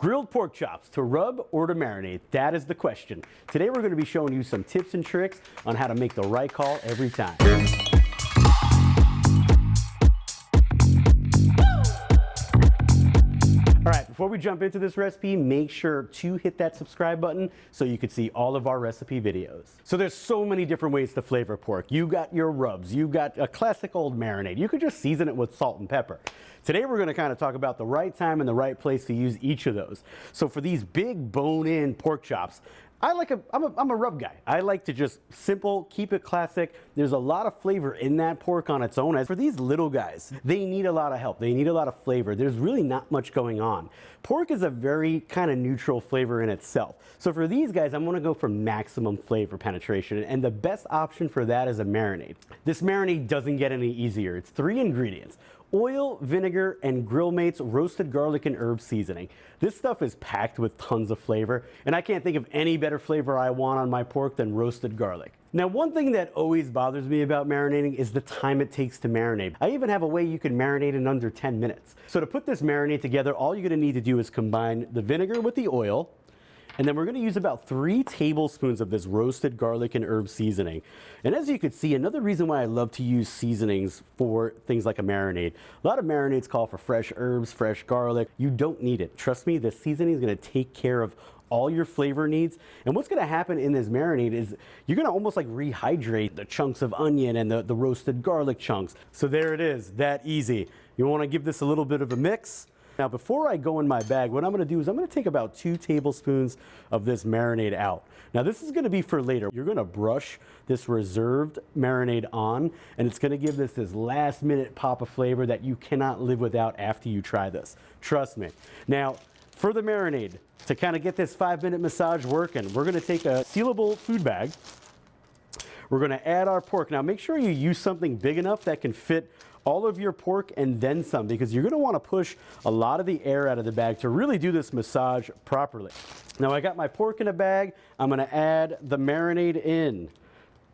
Grilled pork chops, to rub or to marinate? That is the question. Today we're going to be showing you some tips and tricks on how to make the right call every time. All right, before we jump into this recipe, make sure to hit that subscribe button so you can see all of our recipe videos. So there's so many different ways to flavor pork. You got your rubs, you got a classic old marinade. You could just season it with salt and pepper. Today we're going to kind of talk about the right time and the right place to use each of those. So for these big bone-in pork chops, I'm a rub guy. I like to just simple, keep it classic. There's a lot of flavor in that pork on its own. As for these little guys, they need a lot of help. They need a lot of flavor. There's really not much going on. Pork is a very kind of neutral flavor in itself. So for these guys, I'm gonna go for maximum flavor penetration, and the best option for that is a marinade. This marinade doesn't get any easier. It's 3 ingredients: oil, vinegar, and Grill Mates roasted garlic and herb seasoning. This stuff is packed with tons of flavor, and I can't think of any better flavor I want on my pork than roasted garlic. Now, one thing that always bothers me about marinating is the time it takes to marinate. I even have a way you can marinate in under 10 minutes. So to put this marinade together, all you're gonna need to do is combine the vinegar with the oil, and then we're going to use about 3 tablespoons of this roasted garlic and herb seasoning. And as you can see, another reason why I love to use seasonings for things like a marinade. A lot of marinades call for fresh herbs, fresh garlic. You don't need it. Trust me, this seasoning is going to take care of all your flavor needs. And what's going to happen in this marinade is you're going to almost like rehydrate the chunks of onion and the roasted garlic chunks. So there it is, that easy. You want to give this a little bit of a mix. Now, before I go in my bag, what I'm going to do is I'm going to take about 2 tablespoons of this marinade out. Now, this is going to be for later. You're going to brush this reserved marinade on, and it's going to give this last minute pop of flavor that you cannot live without after you try this. Trust me. Now, for the marinade, to kind of get this 5-minute massage working, we're going to take a sealable food bag. We're going to add our pork. Now, make sure you use something big enough that can fit all of your pork and then some, because you're going to want to push a lot of the air out of the bag to really do this massage properly. Now, I got my pork in a bag. I'm going to add the marinade in.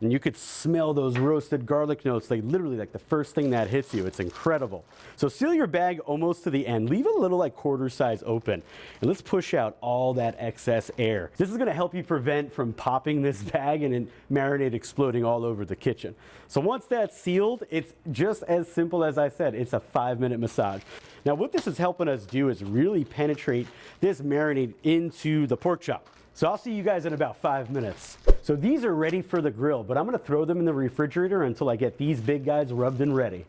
And you could smell those roasted garlic notes, literally like the first thing that hits you. It's incredible. So seal your bag almost to the end. Leave it a little like quarter size open. And let's push out all that excess air. This is going to help you prevent from popping this bag and marinade exploding all over the kitchen. So once that's sealed, it's just as simple as I said. It's a 5-minute massage. Now, what this is helping us do is really penetrate this marinade into the pork chop. So I'll see you guys in about 5 minutes. So these are ready for the grill, but I'm going to throw them in the refrigerator until I get these big guys rubbed and ready.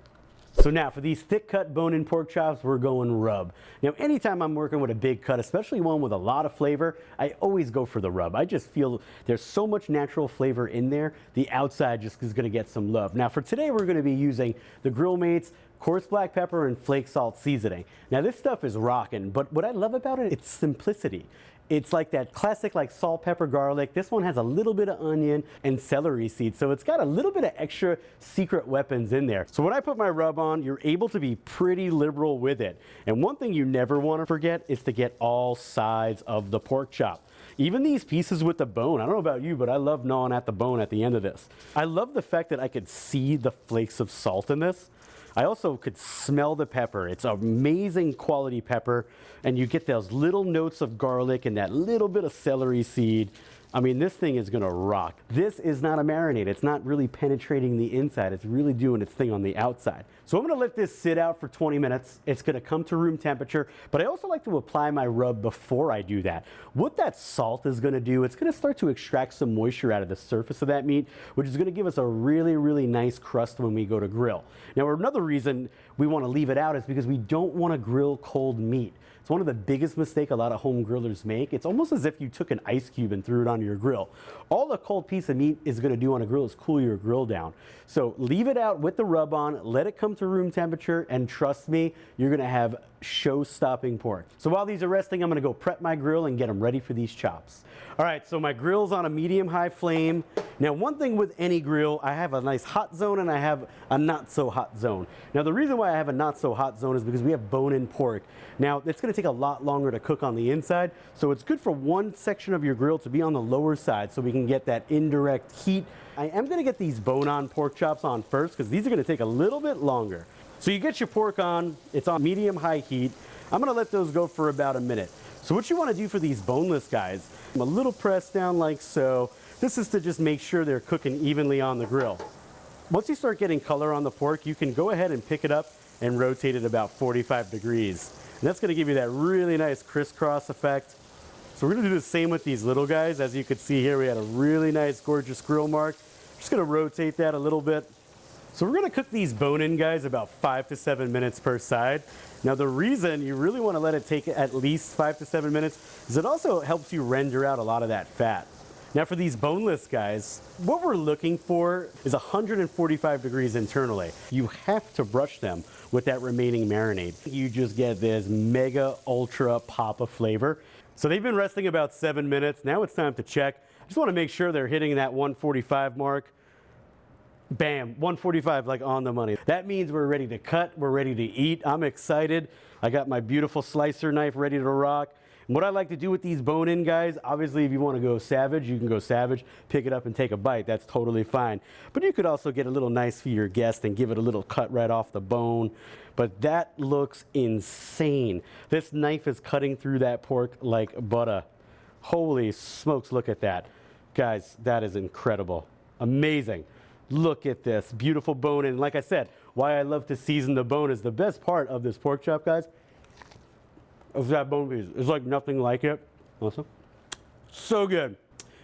So now for these thick cut bone-in pork chops, we're going rub. Now, anytime I'm working with a big cut, especially one with a lot of flavor, I always go for the rub. I just feel there's so much natural flavor in there, the outside just is going to get some love. Now for today, we're going to be using the Grill Mates coarse black pepper and flake salt seasoning. Now this stuff is rocking, but what I love about it, it's simplicity. It's like that classic salt, pepper, garlic. This one has a little bit of onion and celery seeds, so it's got a little bit of extra secret weapons in there. So when I put my rub on, you're able to be pretty liberal with it. And one thing you never want to forget is to get all sides of the pork chop. Even these pieces with the bone, I don't know about you, but I love gnawing at the bone at the end of this. I love the fact that I could see the flakes of salt in this. I also could smell the pepper. It's amazing quality pepper, and you get those little notes of garlic and that little bit of celery seed. I mean, this thing is gonna rock. This is not a marinade. It's not really penetrating the inside. It's really doing its thing on the outside. So I'm gonna let this sit out for 20 minutes. It's gonna come to room temperature, but I also like to apply my rub before I do that. What that salt is gonna do, it's gonna start to extract some moisture out of the surface of that meat, which is gonna give us a really, really nice crust when we go to grill. Now, another reason we wanna leave it out is because we don't wanna grill cold meat. It's one of the biggest mistakes a lot of home grillers make. It's almost as if you took an ice cube and threw it on your grill. All a cold piece of meat is going to do on a grill is cool your grill down. So leave it out with the rub on, let it come to room temperature, and trust me, you're going to have show-stopping pork. So while these are resting, I'm going to go prep my grill and get them ready for these chops. All right, so my grill's on a medium-high flame. Now, one thing with any grill, I have a nice hot zone and I have a not-so-hot zone. Now, the reason why I have a not-so-hot zone is because we have bone-in pork. Now, it's going to take a lot longer to cook on the inside, so it's good for one section of your grill to be on the lower side so we can get that indirect heat. I am going to get these bone-on pork chops on first because these are going to take a little bit longer. So you get your pork on, it's on medium-high heat. I'm going to let those go for about a minute. So what you want to do for these boneless guys, a little press down like so. This is to just make sure they're cooking evenly on the grill. Once you start getting color on the pork, you can go ahead and pick it up and rotate it about 45 degrees. And that's going to give you that really nice crisscross effect. So we're going to do the same with these little guys. As you can see here, we had a really nice, gorgeous grill mark. Just going to rotate that a little bit. So we're going to cook these bone-in guys about 5 to 7 minutes per side. Now the reason you really want to let it take at least 5 to 7 minutes is it also helps you render out a lot of that fat. Now for these boneless guys, what we're looking for is 145 degrees internally. You have to brush them with that remaining marinade. You just get this mega ultra pop of flavor. So they've been resting about 7 minutes. Now it's time to check. I just want to make sure they're hitting that 145 mark. Bam, 145, like on the money. That means we're ready to cut, we're ready to eat. I'm excited. I got my beautiful slicer knife ready to rock. And what I like to do with these bone-in guys, obviously if you want to go savage, you can go savage, pick it up and take a bite. That's totally fine. But you could also get a little nice for your guest and give it a little cut right off the bone. But that looks insane. This knife is cutting through that pork like butter. Holy smokes, look at that. Guys, that is incredible. Amazing. Look at this beautiful bone. And like I said, why I love to season the bone is the best part of this pork chop, guys, is that bone piece. It's like nothing like it. Awesome. So good.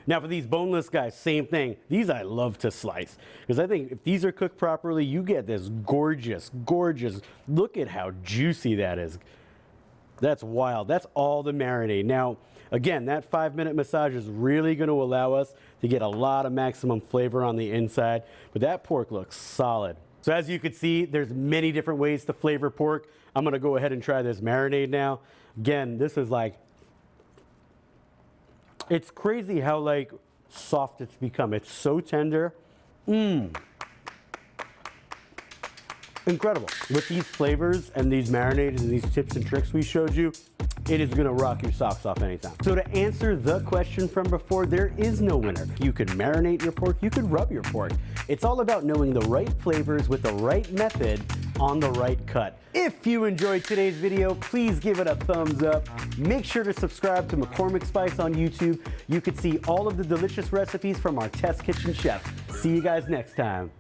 Now for these boneless guys, same thing. These I love to slice because I think if these are cooked properly, you get this gorgeous, gorgeous, look at how juicy that is. That's wild. That's all the marinade. Now, again, that 5-minute massage is really going to allow us to get a lot of maximum flavor on the inside, but that pork looks solid. So as you can see, there's many different ways to flavor pork. I'm going to go ahead and try this marinade now. Again, this is like, it's crazy how like soft it's become. It's so tender. Incredible. With these flavors and these marinades and these tips and tricks we showed you, it is gonna rock your socks off anytime. So to answer the question from before, there is no winner. You could marinate your pork, you could rub your pork. It's all about knowing the right flavors with the right method on the right cut. If you enjoyed today's video, please give it a thumbs up. Make sure to subscribe to McCormick Spice on YouTube. You can see all of the delicious recipes from our Test Kitchen chefs. See you guys next time.